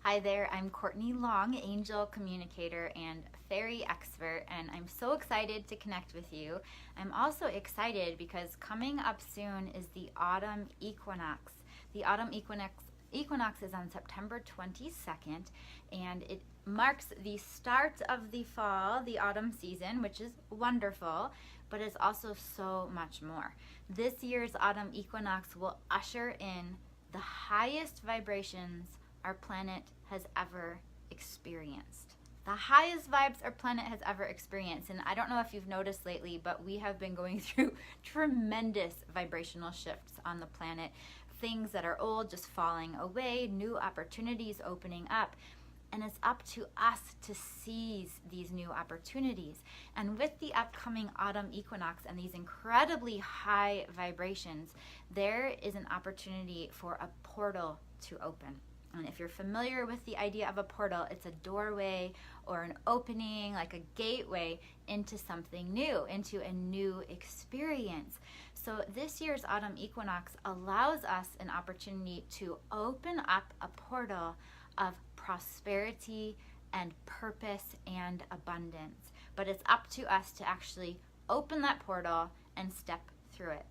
Hi there, I'm Courtney Long, angel communicator and fairy expert, and I'm so excited to connect with you. I'm also excited because coming up soon is the Autumn Equinox. The Autumn Equinox is on September 22nd, and it marks the start of the fall, the autumn season, which is wonderful, but it's also so much more. This year's Autumn Equinox will usher in the highest vibrations our planet has ever experienced. The highest vibes our planet has ever experienced. And I don't know if you've noticed lately, but we have been going through tremendous vibrational shifts on the planet. Things that are old just falling away, new opportunities opening up. And it's up to us to seize these new opportunities. And with the upcoming autumn equinox and these incredibly high vibrations, there is an opportunity for a portal to open. And if you're familiar with the idea of a portal, it's a doorway or an opening, like a gateway into something new, into a new experience. So this year's autumn equinox allows us an opportunity to open up a portal of prosperity and purpose and abundance. But it's up to us to actually open that portal and step through it.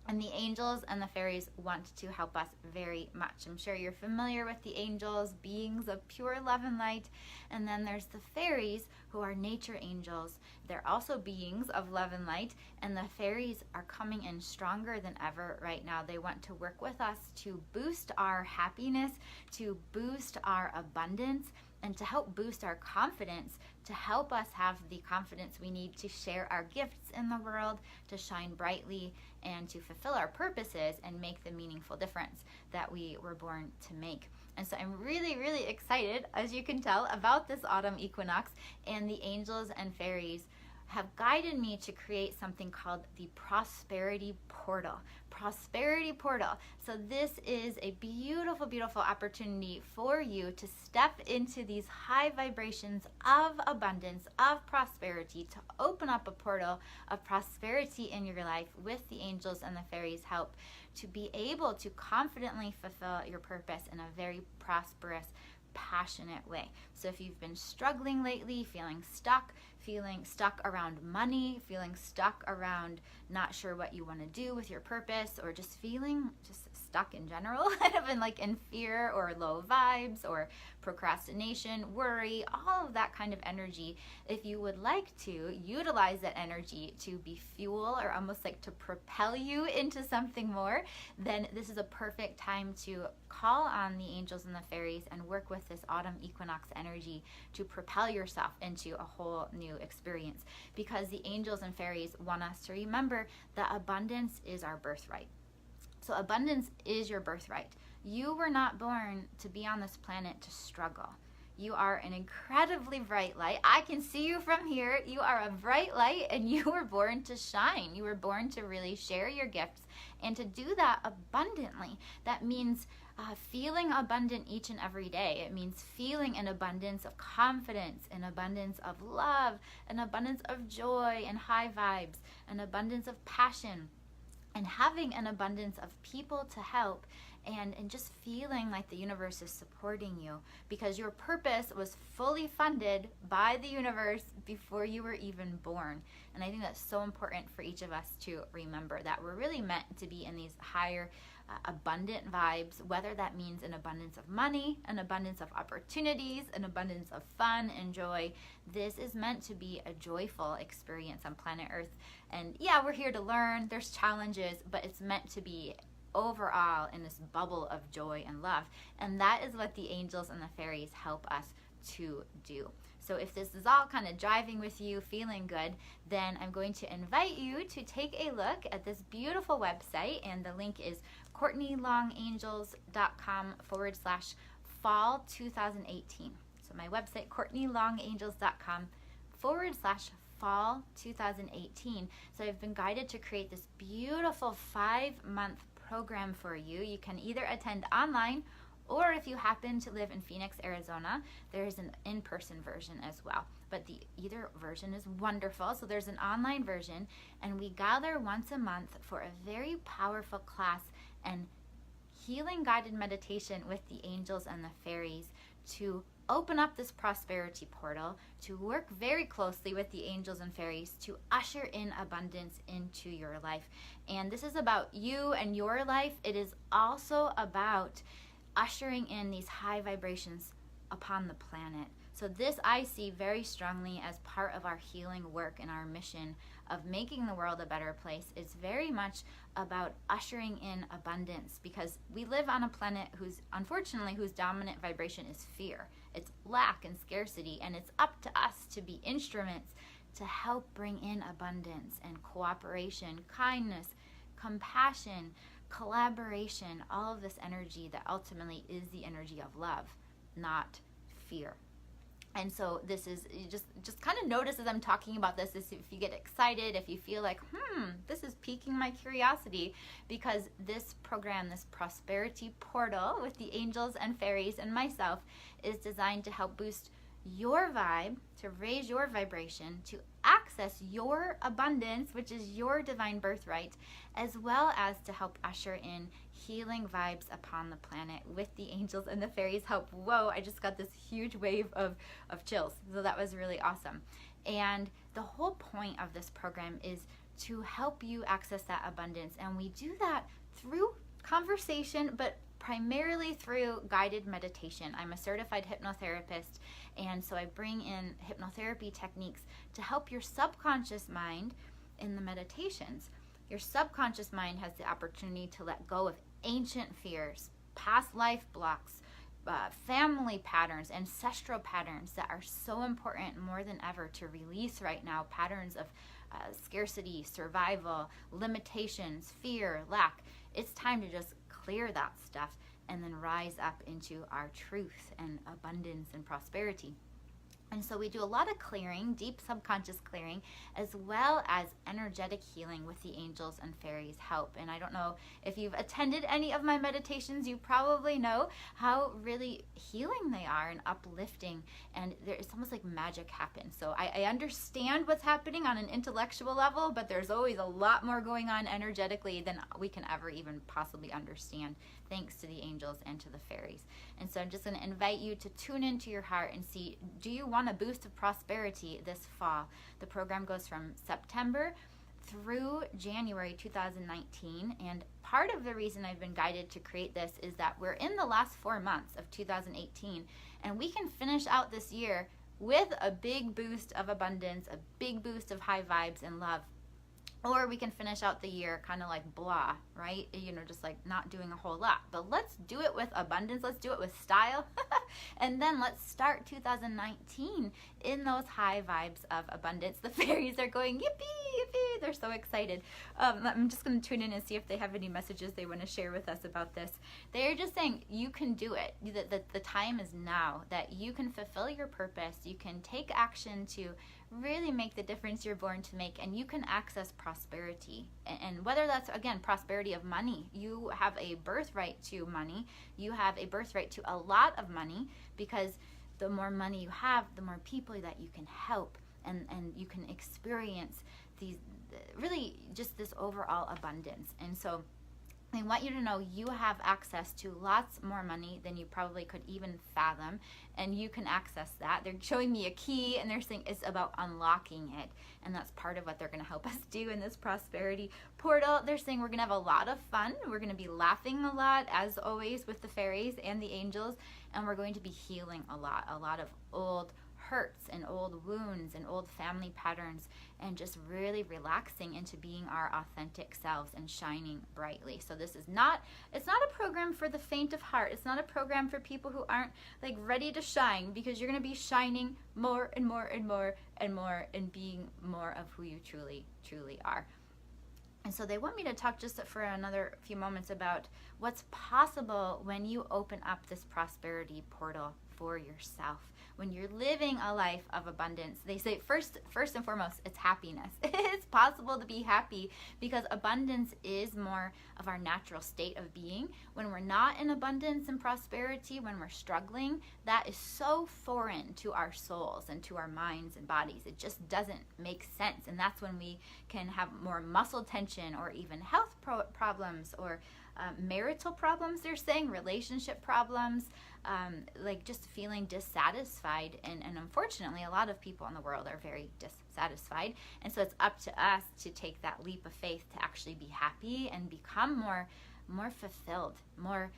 And the angels and the fairies want to help us very much. I'm sure you're familiar with the angels, beings of pure love and light. And then there's the fairies, who are nature angels. They're also beings of love and light. And the fairies are coming in stronger than ever right now. They want to work with us to boost our happiness, to boost our abundance, and to help boost our confidence, to help us have the confidence we need to share our gifts in the world, to shine brightly, and to fulfill our purposes and make the meaningful difference that we were born to make. And so I'm really, really excited, as you can tell, about this autumn equinox, and the angels and fairies have guided me to create something called the Prosperity Portal. Prosperity Portal. So this is a beautiful, beautiful opportunity for you to step into these high vibrations of abundance, of prosperity, to open up a portal of prosperity in your life with the angels and the fairies' help, to be able to confidently fulfill your purpose in a very prosperous, passionate way. So if you've been struggling lately, feeling stuck around money, feeling stuck around not sure what you want to do with your purpose, or just feeling just stuck in general, kind of in fear or low vibes or procrastination, worry, all of that kind of energy, if you would like to utilize that energy to be fuel or almost like to propel you into something more, then this is a perfect time to call on the angels and the fairies and work with this autumn equinox energy to propel yourself into a whole new experience. Because the angels and fairies want us to remember that abundance is our birthright. So abundance is your birthright. You were not born to be on this planet to struggle. You are an incredibly bright light. I can see you from here. You are a bright light, and you were born to shine. You were born to really share your gifts and to do that abundantly. That means feeling abundant each and every day. It means feeling an abundance of confidence, an abundance of love, an abundance of joy and high vibes, an abundance of passion, and having an abundance of people to help, and just feeling like the universe is supporting you, because your purpose was fully funded by the universe before you were even born. And I think that's so important for each of us to remember, that we're really meant to be in these higher abundant vibes, whether that means an abundance of money, an abundance of opportunities, an abundance of fun and joy. This is meant to be a joyful experience on planet Earth. And yeah, we're here to learn. There's challenges, but it's meant to be overall in this bubble of joy and love. And that is what the angels and the fairies help us to do. So if this is all kind of driving with you, feeling good, then I'm going to invite you to take a look at this beautiful website, and the link is CourtneyLongAngels.com/fall 2018. So my website, CourtneyLongAngels.com/fall 2018. So I've been guided to create this beautiful 5-month program for you. You can either attend online, or if you happen to live in Phoenix, Arizona, there's an in-person version as well. But either version is wonderful. So there's an online version, and we gather once a month for a very powerful class and healing guided meditation with the angels and the fairies to open up this prosperity portal, to work very closely with the angels and fairies to usher in abundance into your life. And this is about you and your life. It is also about ushering in these high vibrations upon the planet. So this I see very strongly as part of our healing work and our mission of making the world a better place. It's very much about ushering in abundance, because we live on a planet whose dominant vibration is fear. It's lack and scarcity, and it's up to us to be instruments to help bring in abundance and cooperation, kindness, compassion, collaboration, all of this energy that ultimately is the energy of love, not fear. And so this is, you just kind of notice as I'm talking about this, if you get excited, if you feel like, this is piquing my curiosity, because this program, this prosperity portal with the angels and fairies and myself, is designed to help boost your vibe, to raise your vibration, to access your abundance, which is your divine birthright, as well as to help usher in healing vibes upon the planet with the angels and the fairies help. Whoa, I just got this huge wave of chills. So that was really awesome. And the whole point of this program is to help you access that abundance. And we do that through conversation, but primarily through guided meditation. I'm a certified hypnotherapist, and so I bring in hypnotherapy techniques to help your subconscious mind in the meditations. Your subconscious mind has the opportunity to let go of ancient fears, past life blocks, family patterns, ancestral patterns that are so important more than ever to release right now. Patterns of scarcity, survival, limitations, fear, lack. It's time to just clear that stuff and then rise up into our truth and abundance and prosperity. And so we do a lot of clearing, deep subconscious clearing, as well as energetic healing with the angels and fairies help. And I don't know if you've attended any of my meditations, you probably know how really healing they are and uplifting. And it's almost like magic happens. So I understand what's happening on an intellectual level, but there's always a lot more going on energetically than we can ever even possibly understand, thanks to the angels and to the fairies. And so I'm just going to invite you to tune into your heart and see, do you want a boost of prosperity this fall? The program goes from September through January 2019, and part of the reason I've been guided to create this is that we're in the last 4 months of 2018, and we can finish out this year with a big boost of abundance, a big boost of high vibes and love. Or we can finish out the year kind of like blah, right? Just like not doing a whole lot. But let's do it with abundance. Let's do it with style. And then let's start 2019 in those high vibes of abundance. The fairies are going, yippee, yippee. They're so excited. I'm just going to tune in and see if they have any messages they want to share with us about this. They're just saying you can do it. The time is now, that you can fulfill your purpose. You can take action to really make the difference you're born to make, and you can access prosperity. And whether that's, again, prosperity of money, you have a birthright to money, you have a birthright to a lot of money, because the more money you have, the more people that you can help, and you can experience these, really just this overall abundance. And so I want you to know you have access to lots more money than you probably could even fathom, and you can access that. They're showing me a key, and they're saying it's about unlocking it, and that's part of what they're going to help us do in this prosperity portal. They're saying we're going to have a lot of fun. We're going to be laughing a lot, as always, with the fairies and the angels, and we're going to be healing a lot of old hurts and old wounds and old family patterns, and just really relaxing into being our authentic selves and shining brightly. So this is not, it's not a program for the faint of heart. It's not a program for people who aren't like ready to shine, because you're going to be shining more and more and more and more, and being more of who you truly are. And so they want me to talk just for another few moments about what's possible when you open up this prosperity portal for yourself. When you're living a life of abundance, they say first and foremost, it's happiness. It's possible to be happy, because abundance is more of our natural state of being. When we're not in abundance and prosperity, when we're struggling, that is so foreign to our souls and to our minds and bodies. It just doesn't make sense. And that's when we can have more muscle tension, or even health problems, or marital problems, they're saying, relationship problems, like just feeling dissatisfied. And unfortunately, a lot of people in the world are very dissatisfied. And so it's up to us to take that leap of faith to actually be happy and become more fulfilled, more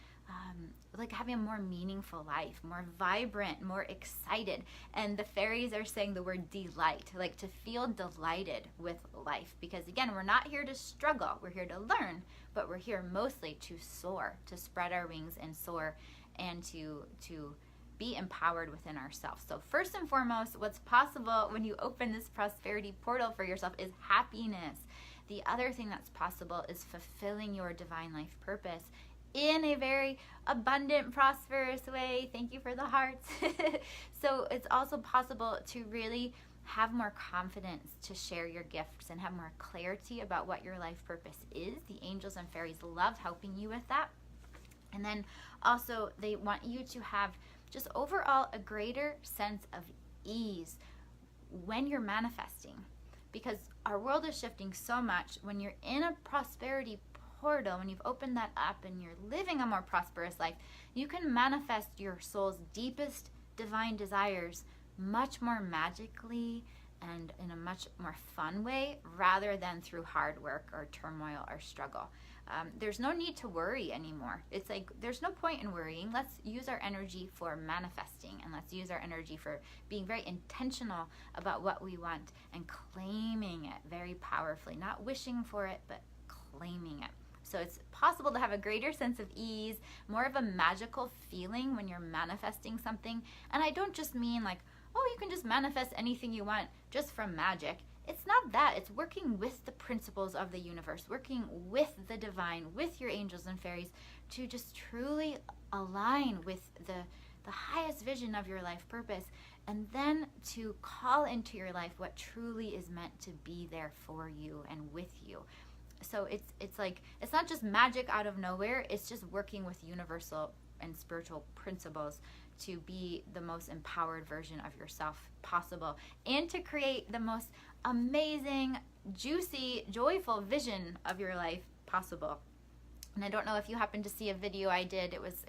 like having a more meaningful life, more vibrant, more excited. And the fairies are saying the word delight, like to feel delighted with life. Because again, we're not here to struggle, we're here to learn, but we're here mostly to soar, to spread our wings and soar, and to be empowered within ourselves. So first and foremost, what's possible when you open this prosperity portal for yourself is happiness. The other thing that's possible is fulfilling your divine life purpose in a very abundant, prosperous way. Thank you for the hearts. So it's also possible to really have more confidence to share your gifts and have more clarity about what your life purpose is. The angels and fairies love helping you with that. And then also they want you to have just overall a greater sense of ease when you're manifesting, because our world is shifting so much. When you're in a prosperity portal, when you've opened that up and you're living a more prosperous life, you can manifest your soul's deepest divine desires much more magically and in a much more fun way, rather than through hard work or turmoil or struggle. There's no need to worry anymore. It's like there's no point in worrying. Let's use our energy for manifesting, and let's use our energy for being very intentional about what we want and claiming it very powerfully, not wishing for it, but claiming it. So it's possible to have a greater sense of ease, more of a magical feeling when you're manifesting something. And I don't just mean like, oh, you can just manifest anything you want just from magic. It's not that. It's working with the principles of the universe, working with the divine, with your angels and fairies, to just truly align with the highest vision of your life purpose, and then to call into your life what truly is meant to be there for you and with you. So it's like, it's not just magic out of nowhere. It's just working with universal and spiritual principles to be the most empowered version of yourself possible, and to create the most amazing, juicy, joyful vision of your life possible. And I don't know if you happened to see a video I did. It was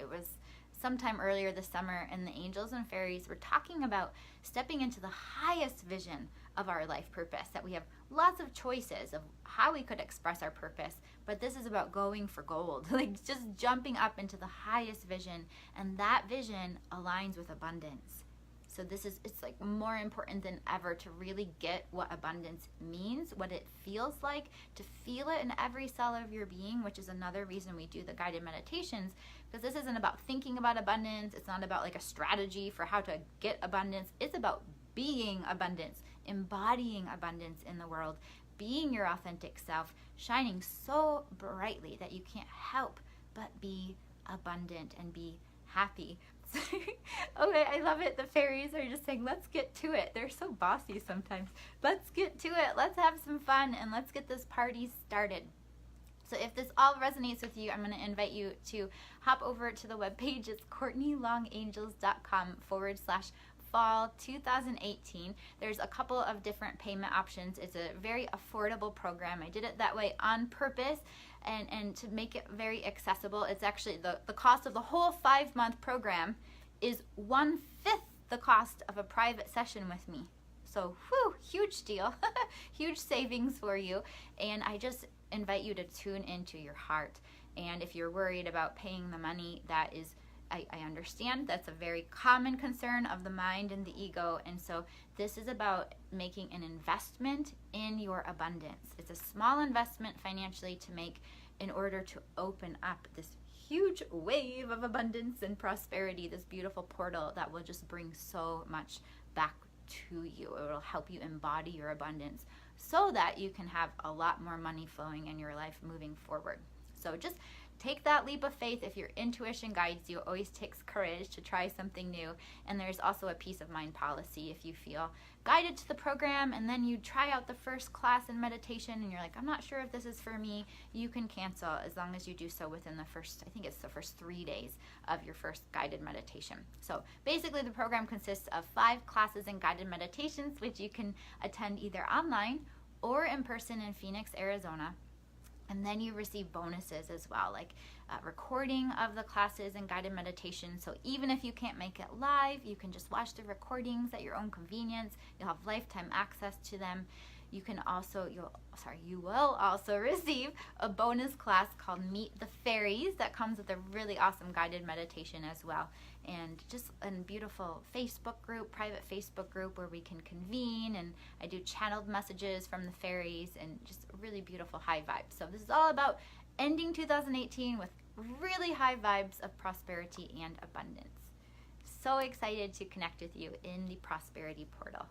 sometime earlier this summer, and the angels and fairies were talking about stepping into the highest vision of our life purpose, that we have lots of choices of how we could express our purpose, but this is about going for gold, like just jumping up into the highest vision, and that vision aligns with abundance. So it's like more important than ever to really get what abundance means, what it feels like, to feel it in every cell of your being, which is another reason we do the guided meditations, because this isn't about thinking about abundance. It's not about like a strategy for how to get abundance. It's about being abundance, embodying abundance in the world, being your authentic self, shining so brightly that you can't help but be abundant and be happy. Okay, I love it. The fairies are just saying, let's get to it. They're so bossy sometimes. Let's get to it. Let's have some fun, and let's get this party started. So if this all resonates with you, I'm going to invite you to hop over to the webpage. It's CourtneyLongAngels.com/fall 2018. There's a couple of different payment options. It's a very affordable program. I did it that way on purpose, and to make it very accessible. It's actually the cost of the whole 5-month program is 1/5 the cost of a private session with me. So whew, huge deal. Huge savings for you. And I just invite you to tune into your heart. And if you're worried about paying the money, that is, I understand that's a very common concern of the mind and the ego. And so this is about making an investment in your abundance. It's a small investment financially to make in order to open up this huge wave of abundance and prosperity, this beautiful portal that will just bring so much back to you. It will help you embody your abundance so that you can have a lot more money flowing in your life moving forward. So just take that leap of faith. If your intuition guides you, it always takes courage to try something new. And there's also a peace of mind policy. If you feel guided to the program and then you try out the first class in meditation and you're like, I'm not sure if this is for me, you can cancel as long as you do so within the first, I think it's the first 3 days of your first guided meditation. So basically the program consists of 5 classes and guided meditations, which you can attend either online or in person in Phoenix, Arizona. And then you receive bonuses as well, like recording of the classes and guided meditation. So even if you can't make it live, you can just watch the recordings at your own convenience. You'll have lifetime access to them. You will also receive a bonus class called Meet the Fairies that comes with a really awesome guided meditation as well. And just a beautiful Facebook group, private Facebook group where we can convene, and I do channeled messages from the fairies and just really beautiful high vibes. So this is all about ending 2018 with really high vibes of prosperity and abundance. So excited to connect with you in the prosperity portal.